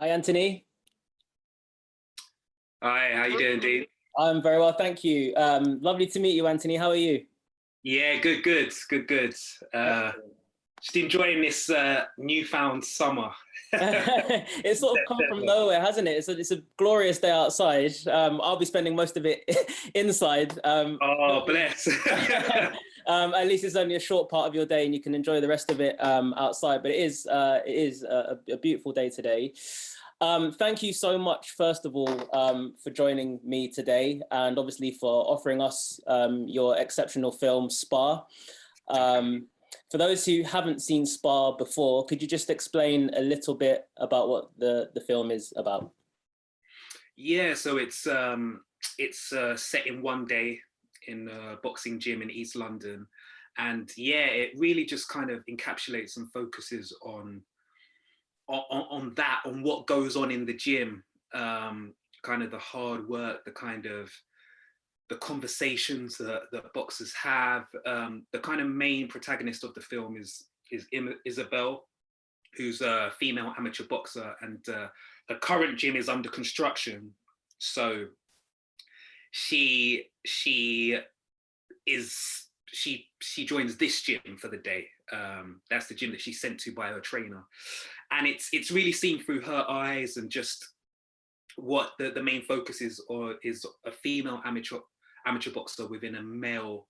Hi, Anthony. Hi, how you doing, Dean? I'm very well, thank you. Lovely to meet you, Anthony. How are you? Yeah, good. Uh, just enjoying this newfound summer. It's sort of come from September. nowhere, hasn't it? It's a glorious day outside. I'll be spending most of it inside. Oh, bless. At least it's only a short part of your day, and you can enjoy the rest of it outside. But it is a beautiful day today. Thank you so much, first of all, for joining me today, and obviously for offering us your exceptional film, Spar. Um, for those who haven't seen Spar before, could you just explain a little bit about what the film is about? Yeah, so it's set in one day in a boxing gym in East London, and yeah, it really just kind of encapsulates and focuses on what goes on in the gym, kind of the hard work, the kind of the conversations that boxers have. The kind of main protagonist of the film is Isabel, who's a female amateur boxer, and the current gym is under construction. So she is she joins this gym for the day. That's the gym that she's sent to by her trainer, and it's really seen through her eyes, and just what the main focus is, or is a female amateur boxer within a male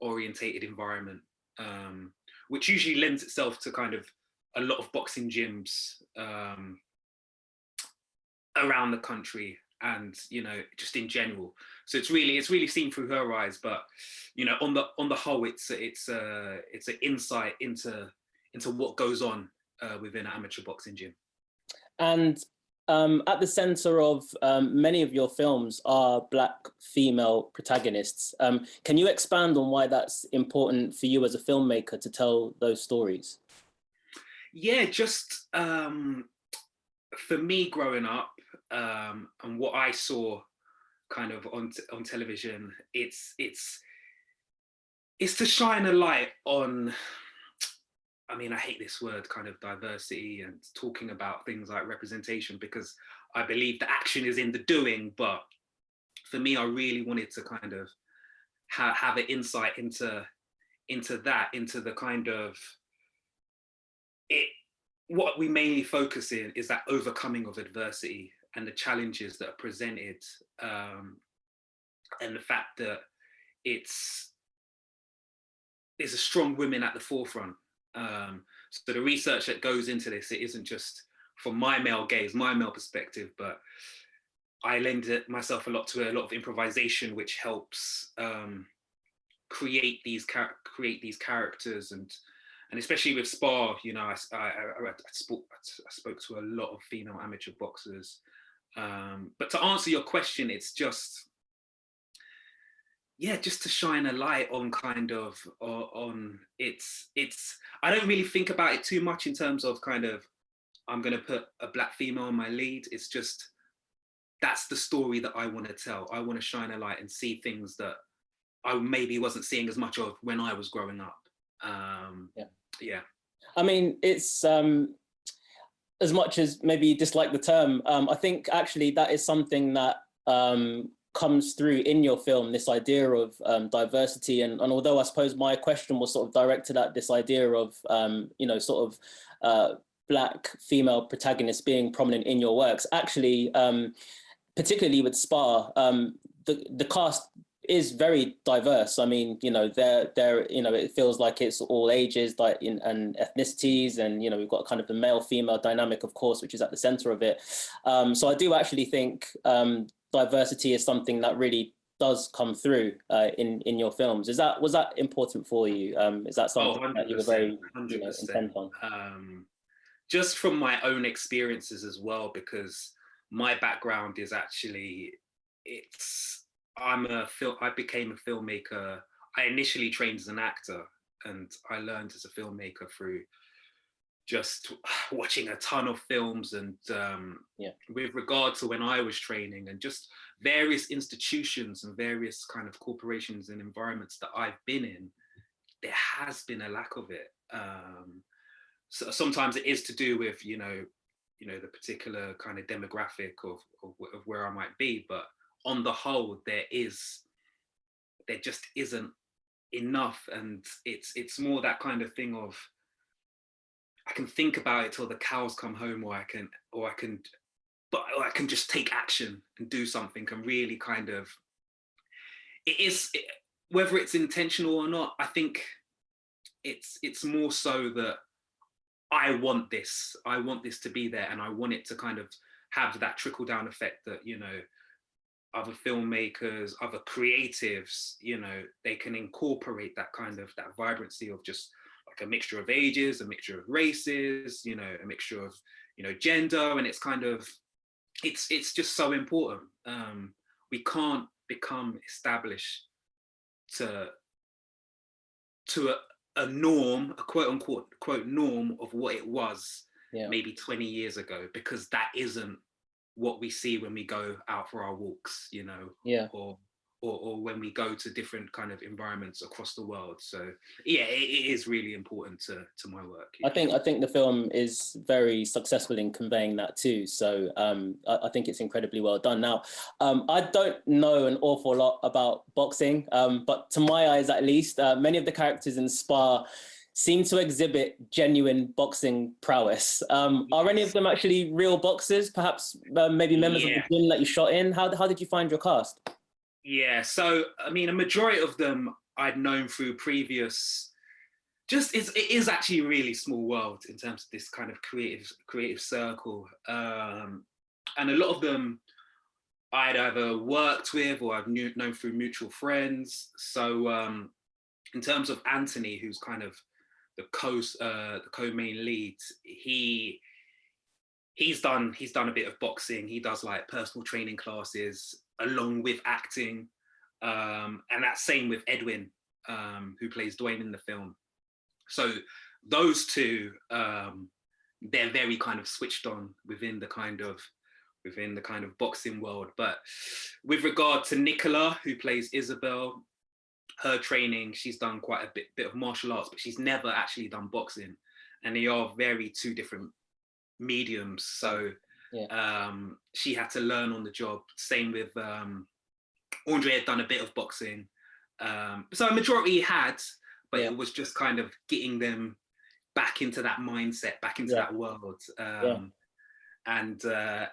orientated environment, which usually lends itself to kind of a lot of boxing gyms around the country, and just in general. So it's really seen through her eyes, but on the whole, it's an insight into what goes on within an amateur boxing gym. And at the center of many of your films are Black female protagonists. Can you expand on why that's important for you as a filmmaker to tell those stories? Yeah, just for me growing up, and what I saw kind of on television, it's to shine a light on. I mean, I hate this word, kind of diversity, and talking about things like representation, because I believe the action is in the doing. But for me, I really wanted to kind of have an insight into the kind of it. What we mainly focus in is that overcoming of adversity and the challenges that are presented, and the fact that it's there's a strong women at the forefront. So the research that goes into this, it isn't just from my male gaze, my male perspective, but I lend it myself a lot to a lot of improvisation, which helps create these characters, and especially with Spar, I spoke to a lot of female amateur boxers. But to answer your question, it's just, yeah, just to shine a light on kind of on it's I don't really think about it too much in terms of kind of I'm going to put a Black female in my lead. It's just, that's the story that I want to tell. I want to shine a light and see things that I maybe wasn't seeing as much of when I was growing up. Yeah. Yeah. I mean, it's as much as maybe you dislike the term, I think actually that is something that comes through in your film, this idea of diversity. And although I suppose my question was sort of directed at this idea of, sort of Black female protagonists being prominent in your works, actually, particularly with Spar, the cast is very diverse. I mean, it feels like it's all ages, and ethnicities, and we've got kind of the male-female dynamic, of course, which is at the center of it. So I do actually think diversity is something that really does come through in your films. Was that important for you? Is that something that you were very 100%. intent on? Just from my own experiences as well, because my background is actually, I became a filmmaker. I initially trained as an actor, and I learned as a filmmaker through just watching a ton of films, and with regard to when I was training, and just various institutions and various kind of corporations and environments that I've been in, there has been a lack of it. So sometimes it is to do with you know, the particular kind of demographic of where I might be, but on the whole, there just isn't enough. And it's more that kind of thing of, I can think about it till the cows come home, or I can just take action and do something and really kind of, whether it's intentional or not, I think it's more so that I want this to be there, and I want it to kind of have that trickle down effect that, you know, other filmmakers, other creatives, you know, they can incorporate that kind of, that vibrancy of just like a mixture of ages, a mixture of races, you know, a mixture of, you know, gender. And it's kind of, it's just so important. We can't become established to a norm, a quote unquote norm of what it was maybe 20 years ago, because that isn't what we see when we go out for our walks, you know, or when we go to different kind of environments across the world. So yeah, it is really important to my work. I think the film is very successful in conveying that too. So I think it's incredibly well done. Now, I don't know an awful lot about boxing, but to my eyes at least, many of the characters in Spar seem to exhibit genuine boxing prowess. Are any of them actually real boxers? Perhaps maybe members of the gym that you shot in? How did you find your cast? Yeah, so I mean, a majority of them I'd known through previous. It is actually a really small world in terms of this kind of creative circle, and a lot of them I'd either worked with or I've known through mutual friends. So in terms of Anthony, who's kind of the co-main lead, he's done a bit of boxing. He does like personal training classes along with acting, and that's same with Edwin, who plays Dwayne in the film. So those two, they're very kind of switched on within the kind of boxing world. But with regard to Nicola, who plays Isabel, her training, she's done quite a bit of martial arts, but she's never actually done boxing, and they are very two different mediums. So she had to learn on the job. Same with Andre had done a bit of boxing, so a majority had, but it was just kind of getting them back into that mindset, back into that world. And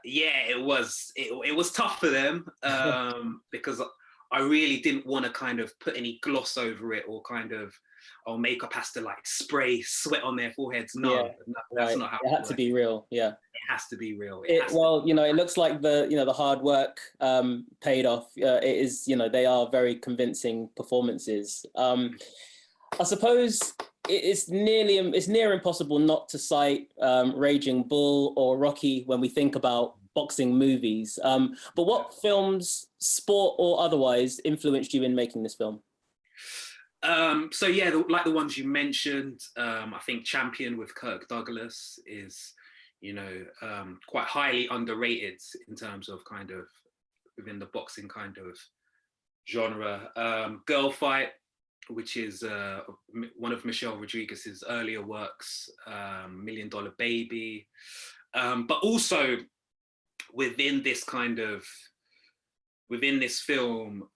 it was tough for them, because I really didn't want to kind of put any gloss over it, or kind of, makeup has to like spray sweat on their foreheads. No, that's not how it had to be real. Yeah, it has to be real. It looks like the hard work paid off. It is, they are very convincing performances. I suppose it's near impossible not to cite Raging Bull or Rocky when we think about boxing movies. But what films, sport or otherwise, influenced you in making this film? So yeah, like the ones you mentioned, I think Champion with Kirk Douglas is, quite highly underrated in terms of kind of within the boxing kind of genre. Girl Fight, which is one of Michelle Rodriguez's earlier works, $1 Million Baby, but also within this film,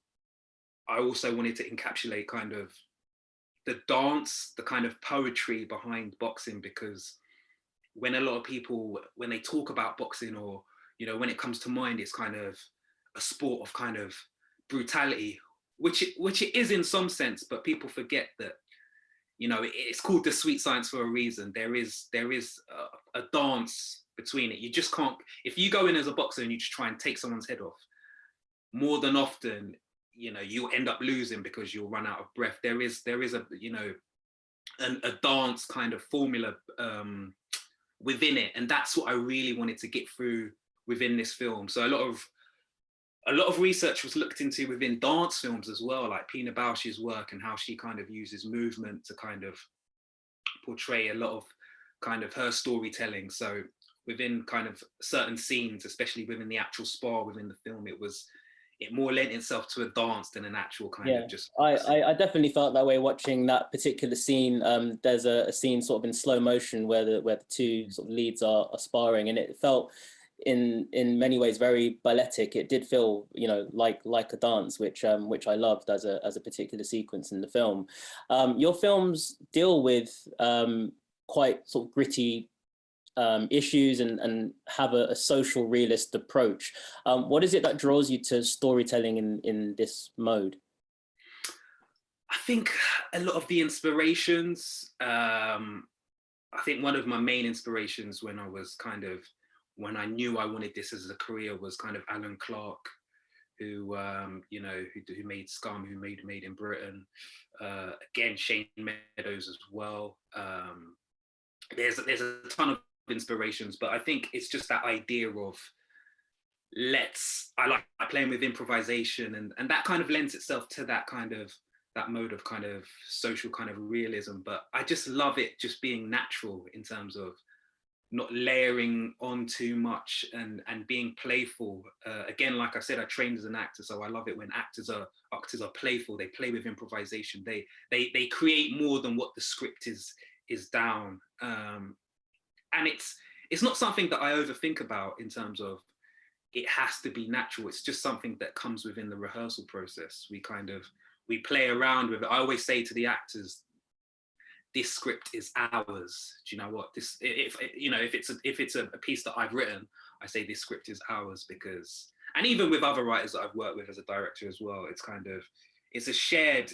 I also wanted to encapsulate kind of the dance, the kind of poetry behind boxing, because when a lot of people, when they talk about boxing, or, when it comes to mind, it's kind of a sport of kind of brutality, which it is in some sense, but people forget that, it's called the sweet science for a reason. There is a dance between it. You just can't, if you go in as a boxer and you just try and take someone's head off, more than often, you'll end up losing because you'll run out of breath. There is a a dance kind of formula within it, and that's what I really wanted to get through within this film. So a lot of research was looked into within dance films as well, like Pina Bausch's work and how she kind of uses movement to kind of portray a lot of kind of her storytelling. So within kind of certain scenes, especially within the actual spar within the film, it was it more lent itself to a dance than an actual kind of just. I definitely felt that way watching that particular scene. There's a scene sort of in slow motion where the two sort of leads are sparring, and it felt in many ways very balletic. It did feel, you know, like a dance, which I loved as a particular sequence in the film. Your films deal with quite sort of gritty issues and have a social realist approach. What is it that draws you to storytelling in this mode? I think a lot of the inspirations, I think one of my main inspirations when I knew I wanted this as a career was kind of Alan Clark, who you know, who made Scum, who made Made in Britain. Again, Shane Meadows as well. There's a ton of inspirations, but I think it's just that idea of I like playing with improvisation, and that kind of lends itself to that mode of kind of social kind of realism. But I just love it just being natural in terms of not layering on too much and being playful. Again, like I said, I trained as an actor, so I love it when actors are playful. They play with improvisation. They create more than what the script is down. And it's not something that I overthink about in terms of it has to be natural. It's just something that comes within the rehearsal process. We play around with it. I always say to the actors, this script is ours. Do you know what? If it's a piece that I've written, I say this script is ours, because, and even with other writers that I've worked with as a director as well, it's a shared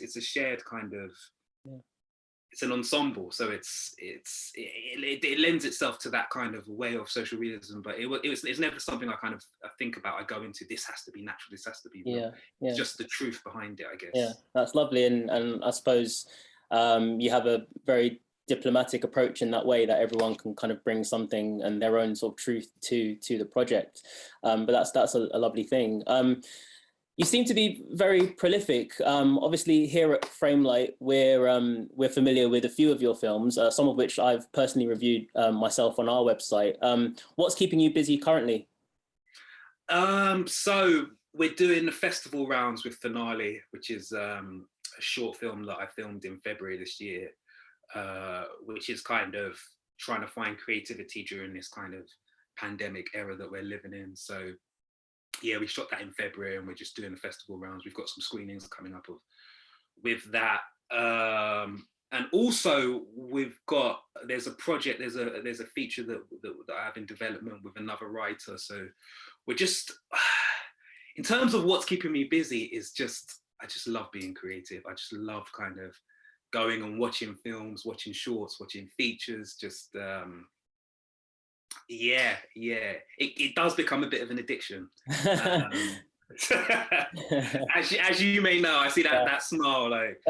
kind of, it's an ensemble. So it lends itself to that kind of way of social realism, but it's never something I think about. I go into, this has to be natural, this has to be real. It's just the truth behind it, I guess. Yeah, that's lovely. And I suppose you have a very diplomatic approach in that way, that everyone can kind of bring something and their own sort of truth to the project. But that's a lovely thing. You seem to be very prolific. Obviously, here at Framelight, we're familiar with a few of your films, some of which I've personally reviewed myself on our website. What's keeping you busy currently? So we're doing the festival rounds with Finale, which is a short film that I filmed in February this year, which is kind of trying to find creativity during this kind of pandemic era that we're living in. So yeah, we shot that in February and we're just doing the festival rounds. We've got some screenings coming up with that. And also there's a project, there's a feature that I have in development with another writer. So we're just, in terms of what's keeping me busy, I just love being creative. I just love kind of going and watching films, watching shorts, watching features, just, it does become a bit of an addiction. As you may know, I see that smile, like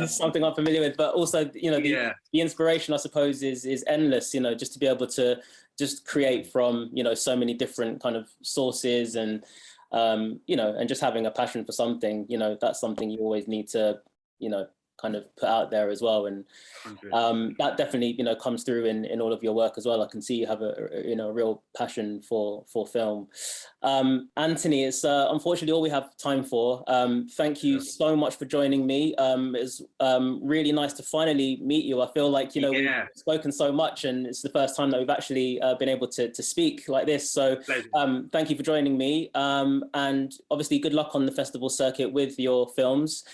something I'm familiar with, but also, you know, the inspiration, I suppose, is endless, you know, just to be able to just create from, you know, so many different kind of sources, and you know, and just having a passion for something, you know, that's something you always need to, you know, kind of put out there as well. And that definitely, you know, comes through in all of your work as well. I can see you have a real passion for film. Anthony, it's unfortunately all we have time for. Thank you so much for joining me. It's really nice to finally meet you. I feel like, you know, we've spoken so much and it's the first time that we've actually been able to speak like this. So thank you for joining me. And obviously good luck on the festival circuit with your films.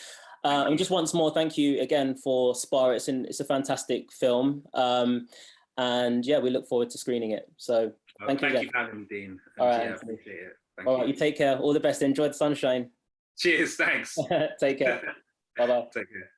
And just once more, thank you again for Spar. It's a fantastic film, and yeah, we look forward to screening it. So thank you again. Thank you for having me, Dean. All right, yeah, appreciate it. All right, you take care. All the best. Enjoy the sunshine. Cheers. Thanks. Take care. Bye bye. Take care.